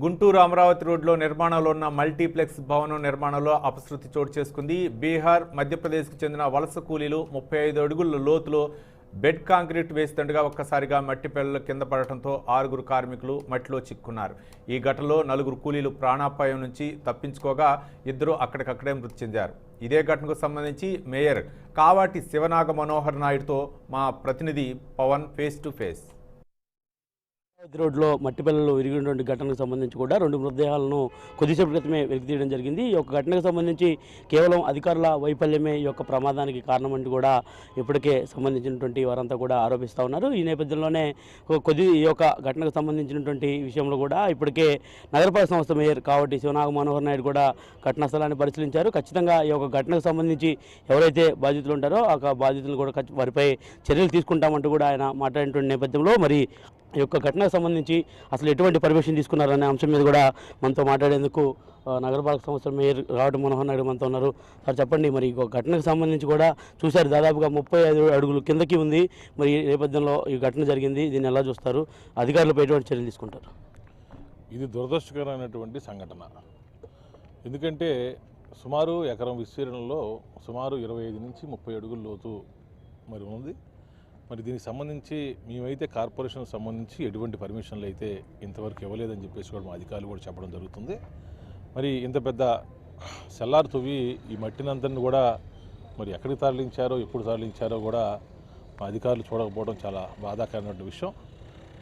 గుంటూరు అమరావతి రోడ్లో నిర్మాణంలో ఉన్న మల్టీప్లెక్స్ భవనం నిర్మాణంలో అపశృతి చోటు చేసుకుంది. బీహార్, మధ్యప్రదేశ్కు చెందిన వలస కూలీలు 35 అడుగుల లోతులో బెడ్ కాంక్రీట్ వేస్తుండగా ఒక్కసారిగా మట్టి పెళ్లలు కింద పడటంతో 6 కార్మికులు మట్టిలో చిక్కున్నారు. ఈ ఘటనలో 4 కూలీలు ప్రాణాపాయం నుంచి తప్పించుకోగా 2 అక్కడికక్కడే మృతి చెందారు. ఇదే ఘటనకు సంబంధించి మేయర్ కావాటి శివనాగ మనోహర్ నాయుడుతో మా ప్రతినిధి పవన్ ఫేస్ టు ఫేస్. రోడ్లో మట్టి పిల్లలు విరిగినటువంటి ఘటనకు సంబంధించి కూడా 2 మృతదేహాలను కొద్దిసేపు క్రితమే వెలికి తీయడం జరిగింది. ఈ యొక్క ఘటనకు సంబంధించి కేవలం అధికారుల వైఫల్యమే ఈ యొక్క ప్రమాదానికి కారణమంటూ కూడా ఇప్పటికే సంబంధించినటువంటి వారంతా కూడా ఆరోపిస్తూ ఉన్నారు. ఈ నేపథ్యంలోనే ఈ యొక్క ఘటనకు సంబంధించినటువంటి విషయంలో కూడా ఇప్పటికే నగరపాలక సంస్థ మేయర్ కావటి శివనాగ మనోహర్ నాయుడు కూడా ఘటనా స్థలాన్ని పరిశీలించారు. ఖచ్చితంగా ఈ యొక్క ఘటనకు సంబంధించి ఎవరైతే బాధితులు ఉంటారో ఆ బాధితులు కూడా వారిపై చర్యలు తీసుకుంటామంటూ కూడా ఆయన మాట్లాడినటువంటి నేపథ్యంలో మరి ఈ యొక్క ఘటనకు సంబంధించి అసలు ఎటువంటి పర్మిషన్ తీసుకున్నారనే అంశం మీద కూడా మనతో మాట్లాడేందుకు నగరపాలక సంస్థ మేయర్ కావటి మనోహర్ నాయుడు మనతో ఉన్నారు. సార్ చెప్పండి, మరి ఈ ఘటనకు సంబంధించి కూడా చూశారు, దాదాపుగా 35 అడుగులు కిందకి ఉంది. మరి ఈ నేపథ్యంలో ఈ ఘటన జరిగింది, దీన్ని ఎలా చూస్తారు? అధికారులపై ఎటువంటి చర్యలు తీసుకుంటారు? ఇది దురదృష్టకరమైనటువంటి సంఘటన. ఎందుకంటే సుమారు ఎకరం విస్తీర్ణంలో సుమారు 25 నుంచి 30 అడుగుల లోతు మరి ఉంది. మరి దీనికి సంబంధించి మేమైతే కార్పొరేషన్ సంబంధించి ఎటువంటి పర్మిషన్లు అయితే ఇంతవరకు ఇవ్వలేదని చెప్పేసి కూడా మా అధికారులు కూడా చెప్పడం జరుగుతుంది. మరి ఇంత పెద్ద సెల్లార్ తవ్వి ఈ మట్టినంతని కూడా మరి ఎక్కడికి తరలించారో ఎప్పుడు తరలించారో కూడా మా అధికారులు చూడకపోవడం చాలా బాధాకరమైన విషయం.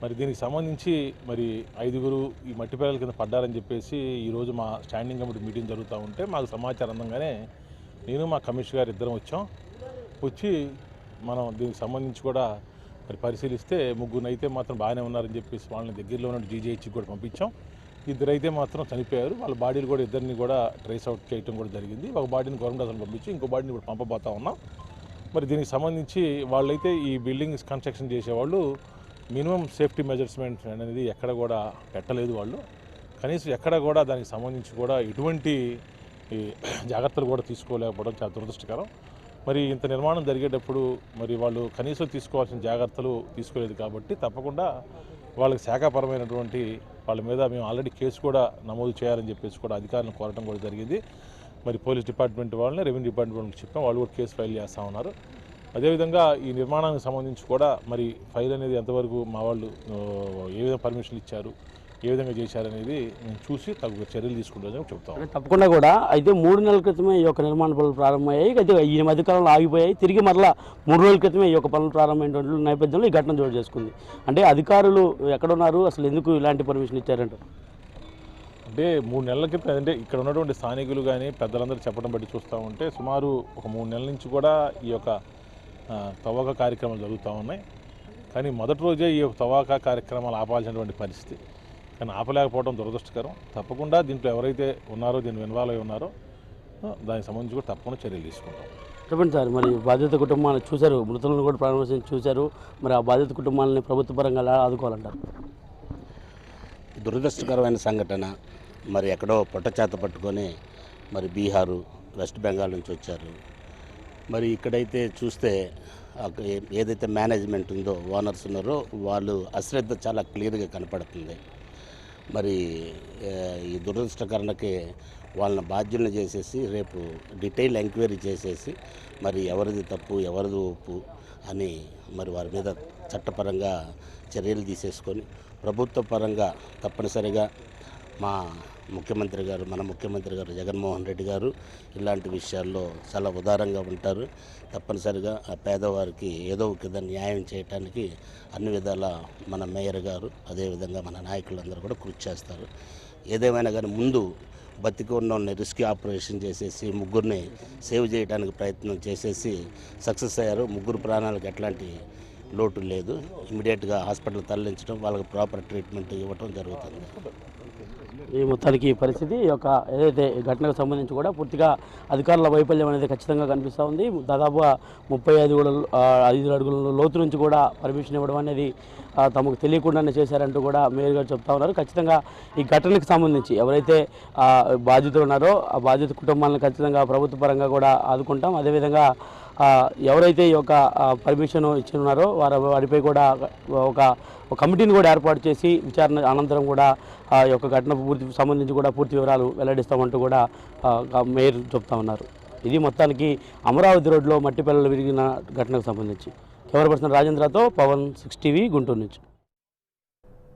మరి దీనికి సంబంధించి మరి 5 ఈ మట్టి పిల్లల కింద పడ్డారని చెప్పేసి ఈరోజు మా స్టాండింగ్ కమిటీ మీటింగ్ జరుగుతూ ఉంటే మాకు సమాచారం అందంగానే నేను మా కమిషనర్ గారు ఇద్దరం వచ్చి మనం దీనికి సంబంధించి కూడా మరి పరిశీలిస్తే 3 అయితే మాత్రం బాగానే ఉన్నారని చెప్పేసి వాళ్ళని దగ్గరలో ఉన్న జీజీహెచ్కి కూడా పంపించాం. 2 అయితే మాత్రం చనిపోయారు. వాళ్ళ బాడీలు కూడా 2 కూడా ట్రేస్ అవుట్ చేయడం కూడా జరిగింది. ఒక బాడీని గవర్నమెంట్ హాస్పిటల్ పంపించి ఇంకో బాడీని ఇప్పుడు పంపబోతా ఉన్నాం. మరి దీనికి సంబంధించి వాళ్ళైతే ఈ బిల్డింగ్ కన్స్ట్రక్షన్ చేసేవాళ్ళు మినిమం సేఫ్టీ మెజర్స్మెంట్ అనేది ఎక్కడ కూడా పెట్టలేదు. వాళ్ళు కనీసం ఎక్కడ కూడా దానికి సంబంధించి కూడా ఎటువంటి జాగ్రత్తలు కూడా తీసుకోలేకపోవడం చాలా దురదృష్టకరం. మరి ఇంత నిర్మాణం జరిగేటప్పుడు మరి వాళ్ళు కనీసం తీసుకోవాల్సిన జాగ్రత్తలు తీసుకోలేదు కాబట్టి తప్పకుండా వాళ్ళకి శాఖాపరమైనటువంటి వాళ్ళ మీద మేము ఆల్రెడీ కేసు కూడా నమోదు చేయాలని చెప్పేసి కూడా అధికారులను కోరడం కూడా జరిగింది. మరి పోలీస్ డిపార్ట్మెంట్ వాళ్ళని, రెవెన్యూ డిపార్ట్మెంట్ వాళ్ళకి చెప్పాం, వాళ్ళు కూడా కేసు ఫైల్ చేస్తూ ఉన్నారు. అదేవిధంగా ఈ నిర్మాణానికి సంబంధించి కూడా మరి ఫైల్ అనేది ఎంతవరకు మా వాళ్ళు ఏ విధంగా పర్మిషన్లు ఇచ్చారు, ఏ విధంగా చేశారనేది మేము చూసి తగు చర్యలు తీసుకుంటామని చెప్తాం. తప్పకుండా కూడా అయితే 3 నెలల క్రితమే ఈ యొక్క నిర్మాణ పనులు ప్రారంభమయ్యాయి. అయితే ఈ మధ్యకాలంలో ఆగిపోయాయి. తిరిగి మరలా 3 రోజుల క్రితమే ఈ యొక్క పనులు ప్రారంభమైనటువంటి నేపథ్యంలో ఈ ఘటన చోటు చేసుకుంది. అంటే అధికారులు ఎక్కడున్నారు, అసలు ఎందుకు ఇలాంటి పర్మిషన్ ఇచ్చారంట? అంటే 3 నెలల క్రితం అంటే ఇక్కడ ఉన్నటువంటి స్థానికులు కానీ పెద్దలందరూ చెప్పడం బట్టి చూస్తూ ఉంటే సుమారు ఒక 3 నెలల నుంచి కూడా ఈ యొక్క తవ్వక కార్యక్రమాలు జరుగుతూ ఉన్నాయి. కానీ మొదటి రోజే ఈ యొక్క తవ్వక కార్యక్రమాలు ఆపాల్సినటువంటి పరిస్థితి, కానీ ఆపలేకపోవడం దురదృష్టకరం. తప్పకుండా దీంట్లో ఎవరైతే ఉన్నారో, దీన్ని ఇన్వాల్వ్ అయి ఉన్నారో దానికి సంబంధించి కూడా తప్పకుండా చర్యలు తీసుకుంటాం. చెప్పండి సార్, మరి బాధిత కుటుంబాలను చూశారు, మృతులను కూడా పరామర్శించి చూశారు. మరి ఆ బాధిత కుటుంబాలని ప్రభుత్వ పరంగా ఎలా ఆదుకోవాలంటారు? దురదృష్టకరమైన సంఘటన. మరి ఎక్కడో పొట్టచేత పట్టుకొని మరి బీహారు, వెస్ట్ బెంగాల్ నుంచి వచ్చారు. మరి ఇక్కడైతే చూస్తే ఏదైతే మేనేజ్మెంట్ ఉందో, ఓనర్స్ ఉన్నారో వాళ్ళు అశ్రద్ధ చాలా క్లియర్గా కనపడుతుంది. మరి ఈ దురదృష్టకరణకి వాళ్ళని బాధ్యులను చేసేసి రేపు డీటెయిల్ ఎంక్వైరీ చేసేసి మరి ఎవరిది తప్పు ఎవరిది ఒప్పు అని మరి వారి మీద చట్టపరంగా చర్యలు తీసేసుకొని ప్రభుత్వ పరంగా తప్పనిసరిగా మన ముఖ్యమంత్రి గారు జగన్మోహన్ రెడ్డి గారు ఇలాంటి విషయాల్లో చాలా ఉదారంగా ఉంటారు. తప్పనిసరిగా ఆ పేదవారికి ఏదో ఒక న్యాయం చేయడానికి అన్ని విధాల మన మేయర్ గారు అదేవిధంగా మన నాయకులందరూ కూడా కృషి చేస్తారు. ఏదేమైనా కానీ ముందు బతికి ఉన్న రెస్క్యూ ఆపరేషన్ చేసేసి 3 సేవ్ చేయడానికి ప్రయత్నం చేసేసి సక్సెస్ అయ్యారు. 3 ప్రాణాలకు ఎట్లాంటి లోటు లేదు. ఇమీడియట్గా హాస్పిటల్ తరలించడం, వాళ్ళకి ప్రాపర్ ట్రీట్మెంట్ ఇవ్వడం జరుగుతుంది. ఈ మొత్తానికి పరిస్థితి ఈ యొక్క ఏదైతే ఘటనకు సంబంధించి కూడా పూర్తిగా అధికారుల వైఫల్యం అనేది ఖచ్చితంగా కనిపిస్తూ ఉంది. దాదాపుగా 35 అడుగుల లోతు నుంచి కూడా పర్మిషన్ ఇవ్వడం అనేది తమకు తెలియకుండానే చేశారంటూ కూడా మేయర్ గారు చెప్తా ఉన్నారు. ఖచ్చితంగా ఈ ఘటనకు సంబంధించి ఎవరైతే బాధితులు ఉన్నారో ఆ బాధిత కుటుంబాలను ఖచ్చితంగా ప్రభుత్వ పరంగా కూడా ఆదుకుంటాం. అదేవిధంగా ఎవరైతే ఈ యొక్క పర్మిషన్ ఇచ్చినారో వారిపై కూడా ఒక కమిటీని కూడా ఏర్పాటు చేసి విచారణ అనంతరం కూడా ఈ యొక్క ఘటన సంబంధించి కూడా పూర్తి వివరాలు వెల్లడిస్తామంటూ కూడా మేయర్ చెప్తా ఉన్నారు. ఇది మొత్తానికి అమరావతి రోడ్లో మట్టి పిల్లలు విరిగిన ఘటనకు సంబంధించి. కెమెరా పర్సన్ రాజేంద్రతో పవన్ 6 టీవీ గుంటూరు నుంచి.